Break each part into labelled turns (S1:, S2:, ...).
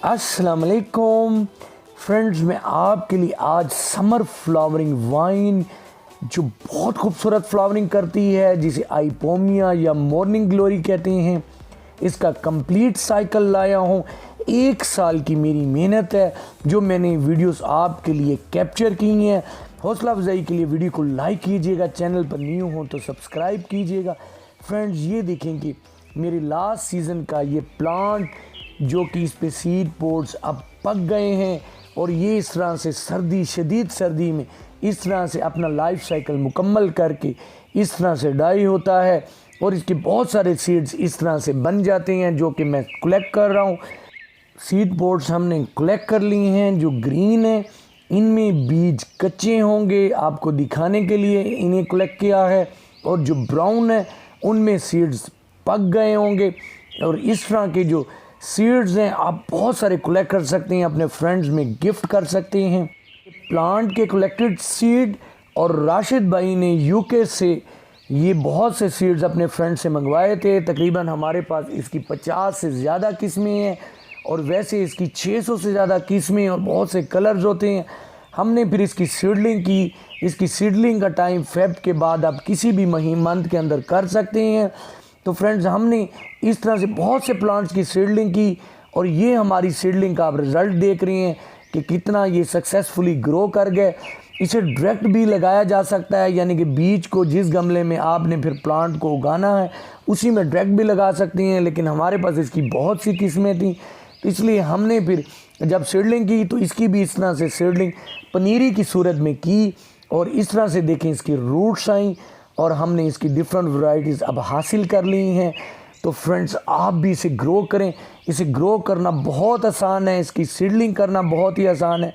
S1: अस्सलाम वालेकुम फ्रेंड्स, मैं आपके लिए आज समर फ्लावरिंग वाइन जो बहुत खूबसूरत फ्लावरिंग करती है, जिसे आइपोमिया या मॉर्निंग ग्लोरी कहते हैं, इसका कंप्लीट साइकिल लाया हूँ। 1 साल की मेरी मेहनत है जो मैंने वीडियोस आपके लिए कैप्चर की हैं। हौसला अफजाई के लिए वीडियो को लाइक कीजिएगा, चैनल पर न्यू हो तो सब्सक्राइब कीजिएगा। फ्रेंड्स, ये देखेंगे मेरे लास्ट सीज़न का ये प्लांट जो कि इस पे सीड पोड्स अब पक गए हैं और ये इस तरह से शदीद सर्दी में इस तरह से अपना लाइफ साइकिल मुकम्मल करके इस तरह से डाई होता है और इसके बहुत सारे सीड्स इस तरह से बन जाते हैं जो कि मैं कलेक्ट कर रहा हूँ। सीड पोड्स हमने कलेक्ट कर लिए हैं। जो ग्रीन है इनमें बीज कच्चे होंगे, आपको दिखाने के लिए इन्हें कलेक्ट किया है, और जो ब्राउन है उनमें सीड्स पक गए होंगे। और इस तरह के जो सीड्स हैं आप बहुत सारे कलेक्ट कर सकते हैं, अपने फ्रेंड्स में गिफ्ट कर सकते हैं। प्लांट के कलेक्टेड सीड, और राशिद भाई ने यूके से ये बहुत से सीड्स अपने फ्रेंड से मंगवाए थे। तकरीबन हमारे पास इसकी 50 से ज़्यादा किस्में हैं और वैसे इसकी 600 से ज़्यादा किस्में और बहुत से कलर्स होते हैं। हमने फिर इसकी सीडलिंग की। इसकी सीडलिंग का टाइम फेब के बाद आप किसी भी मंथ के अंदर कर सकते हैं। तो फ्रेंड्स, हमने इस तरह से बहुत से प्लांट्स की सीडलिंग की और ये हमारी सीडलिंग का आप रिज़ल्ट देख रहे हैं कि कितना ये सक्सेसफुली ग्रो कर गए। इसे डायरेक्ट भी लगाया जा सकता है, यानी कि बीज को जिस गमले में आपने फिर प्लांट को उगाना है उसी में डायरेक्ट भी लगा सकती हैं, लेकिन हमारे पास इसकी बहुत सी किस्में थी, तो इसलिए हमने फिर जब सीडलिंग की तो इसकी भी इस तरह से सीडलिंग पनीरी की सूरत में की। और इस तरह से देखें इसकी रूट्स आई और हमने इसकी डिफरेंट वैरायटीज़ अब हासिल कर ली हैं। तो फ्रेंड्स, आप भी इसे ग्रो करें। इसे ग्रो करना बहुत आसान है, इसकी सीडलिंग करना बहुत ही आसान है।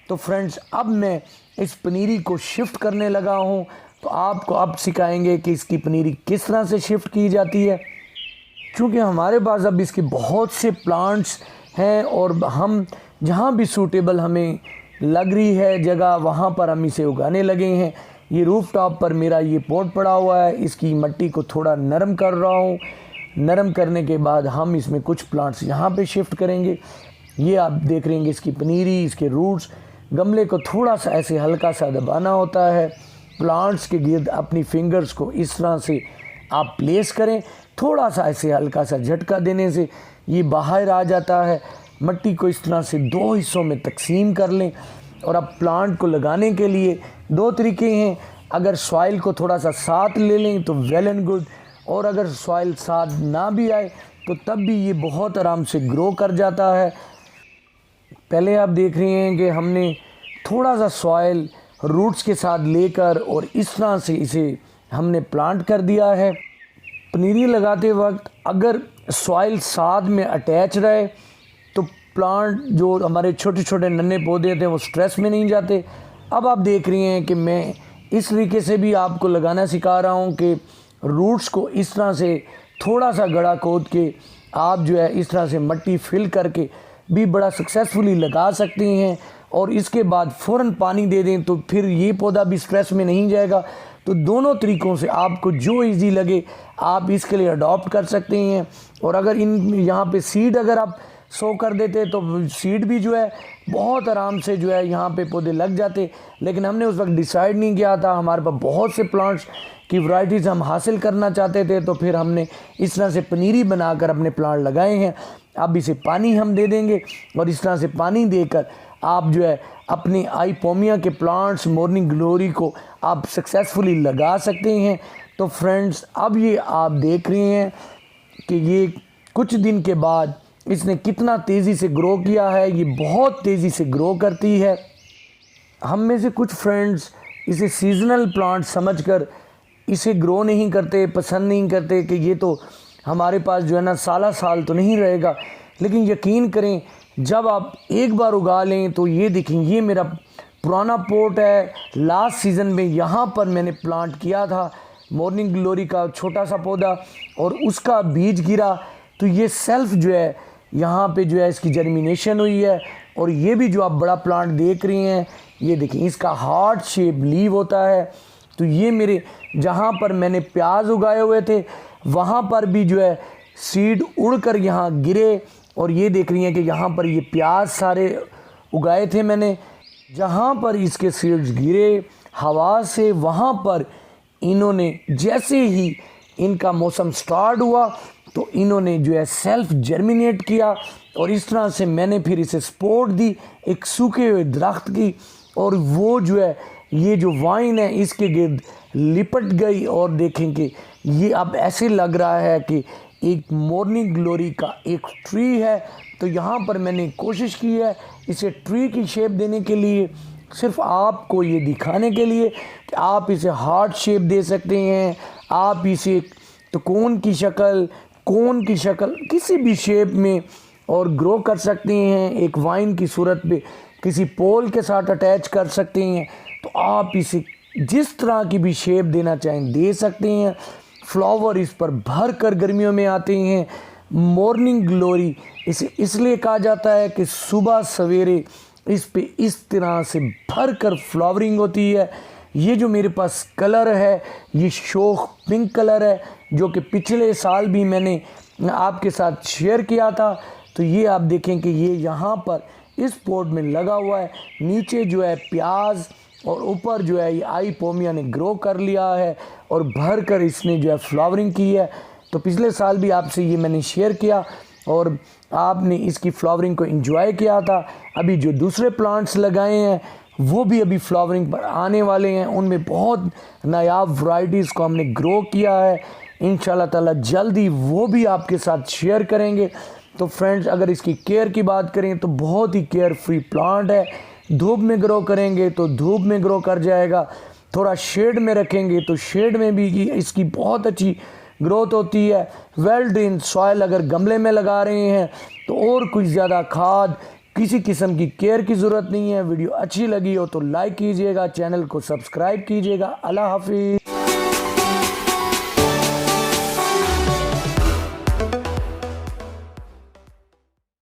S1: तो फ्रेंड्स, अब मैं इस पनीरी को शिफ्ट करने लगा हूँ, तो आपको अब सिखाएंगे कि इसकी पनीरी किस तरह से शिफ्ट की जाती है। क्योंकि हमारे पास अब इसके बहुत से प्लांट्स हैं और हम जहाँ भी सूटेबल हमें लग रही है जगह वहाँ पर हम इसे उगाने लगे हैं। ये रूफ टॉप पर मेरा ये पॉट पड़ा हुआ है, इसकी मिट्टी को थोड़ा नरम कर रहा हूँ। नरम करने के बाद हम इसमें कुछ प्लांट्स यहाँ पे शिफ्ट करेंगे। ये आप देख रहे हैं इसकी पनीरी, इसके रूट्स। गमले को थोड़ा सा ऐसे हल्का सा दबाना होता है। प्लांट्स के गिर्द अपनी फिंगर्स को इस तरह से आप प्लेस करें, थोड़ा सा ऐसे हल्का सा झटका देने से ये बाहर आ जाता है। मिट्टी को इस तरह से 2 हिस्सों में तकसीम कर लें। और अब प्लांट को लगाने के लिए 2 तरीके हैं। अगर सॉइल को थोड़ा सा साथ ले लें तो वेल एंड गुड, और अगर सॉइल साथ ना भी आए तो तब भी ये बहुत आराम से ग्रो कर जाता है। पहले आप देख रहे हैं कि हमने थोड़ा सा सॉइल रूट्स के साथ लेकर और इस तरह से इसे हमने प्लांट कर दिया है। पनीरी लगाते वक्त अगर सॉइल साथ में अटैच रहे तो प्लांट जो हमारे छोटे छोटे नन्हे पौधे थे वो स्ट्रेस में नहीं जाते। अब आप देख रही हैं कि मैं इस तरीके से भी आपको लगाना सिखा रहा हूँ कि रूट्स को इस तरह से थोड़ा सा गड़ा खोद के आप जो है इस तरह से मिट्टी फिल करके भी बड़ा सक्सेसफुली लगा सकते हैं। और इसके बाद फ़ौरन पानी दे दें तो फिर ये पौधा भी स्ट्रेस में नहीं जाएगा। तो दोनों तरीक़ों से आपको जो इजी लगे आप इसके लिए अडॉप्ट कर सकते हैं। और अगर इन यहाँ पे सीड अगर आप सो कर देते तो सीड भी जो है बहुत आराम से जो है यहाँ पे पौधे लग जाते, लेकिन हमने उस वक्त डिसाइड नहीं किया था। हमारे पास बहुत से प्लांट्स की वैरायटीज़ हम हासिल करना चाहते थे, तो फिर हमने इस तरह से पनीरी बनाकर अपने प्लांट लगाए हैं। अब इसे पानी हम दे देंगे और इस तरह से पानी देकर आप जो है अपने आइपोमिया के प्लांट्स मॉर्निंग ग्लोरी को आप सक्सेसफुली लगा सकते हैं। तो फ्रेंड्स, अब ये आप देख रहे हैं कि ये कुछ दिन के बाद इसने कितना तेज़ी से ग्रो किया है। ये बहुत तेज़ी से ग्रो करती है। हम में से कुछ फ्रेंड्स इसे सीजनल प्लांट समझकर इसे ग्रो नहीं करते, पसंद नहीं करते कि ये तो हमारे पास जो है ना साल तो नहीं रहेगा। लेकिन यकीन करें, जब आप एक बार उगा लें तो ये देखें, ये मेरा पुराना पोट है। लास्ट सीज़न में यहाँ पर मैंने प्लांट किया था मॉर्निंग ग्लोरी का छोटा सा पौधा और उसका बीज गिरा, तो ये सेल्फ जो है यहाँ पे जो है इसकी जर्मिनेशन हुई है। और ये भी जो आप बड़ा प्लांट देख रही हैं, ये देखें इसका हार्ट शेप लीव होता है। तो ये मेरे जहाँ पर मैंने प्याज उगाए हुए थे वहाँ पर भी जो है सीड उड़कर यहाँ गिरे और ये देख रही हैं कि यहाँ पर ये प्याज सारे उगाए थे मैंने, जहाँ पर इसके सीड्स गिरे हवा से, वहाँ पर इन्होंने जैसे ही इनका मौसम स्टार्ट हुआ तो इन्होंने जो है सेल्फ जर्मिनेट किया, और इस तरह से मैंने फिर इसे सपोर्ट दी एक सूखे हुए दरख्त की, और वो जो है ये जो वाइन है इसके गिर्द लिपट गई। और देखें कि ये अब ऐसे लग रहा है कि एक मॉर्निंग ग्लोरी का एक ट्री है। तो यहाँ पर मैंने कोशिश की है इसे ट्री की शेप देने के लिए, सिर्फ आपको ये दिखाने के लिए कि आप इसे हार्ट शेप दे सकते हैं, आप इसे तो कोन की शक्ल किसी भी शेप में और ग्रो कर सकते हैं, एक वाइन की सूरत पे किसी पोल के साथ अटैच कर सकते हैं। तो आप इसे जिस तरह की भी शेप देना चाहें दे सकते हैं। फ्लावर इस पर भर कर गर्मियों में आते हैं। मॉर्निंग ग्लोरी इसे इसलिए कहा जाता है कि सुबह सवेरे इस पे इस तरह से भर कर फ्लावरिंग होती है। ये जो मेरे पास कलर है ये शोख पिंक कलर है, जो कि पिछले साल भी मैंने आपके साथ शेयर किया था। तो ये आप देखें कि ये यहाँ पर इस पॉट में लगा हुआ है, नीचे जो है प्याज और ऊपर जो है ये आइपोमिया ने ग्रो कर लिया है और भर कर इसने जो है फ्लावरिंग की है। तो पिछले साल भी आपसे ये मैंने शेयर किया और आपने इसकी फ्लावरिंग को एंजॉय किया था। अभी जो दूसरे प्लांट्स लगाए हैं वो भी अभी फ्लावरिंग पर आने वाले हैं, उनमें बहुत नायाब वैरायटीज़ को हमने ग्रो किया है। इंशाल्लाह ताला जल्दी वो भी आपके साथ शेयर करेंगे। तो फ्रेंड्स, अगर इसकी केयर की बात करें तो बहुत ही केयर फ्री प्लांट है। धूप में ग्रो करेंगे तो धूप में ग्रो कर जाएगा, थोड़ा शेड में रखेंगे तो शेड में भी इसकी बहुत अच्छी ग्रोथ होती है। वेल ड्रेन सॉइल अगर गमले में लगा रहे हैं तो और कुछ ज़्यादा खाद, किसी किस्म की केयर की ज़रूरत नहीं है। वीडियो अच्छी लगी हो तो लाइक कीजिएगा, चैनल को सब्सक्राइब कीजिएगा। अल्लाह हाफिज़।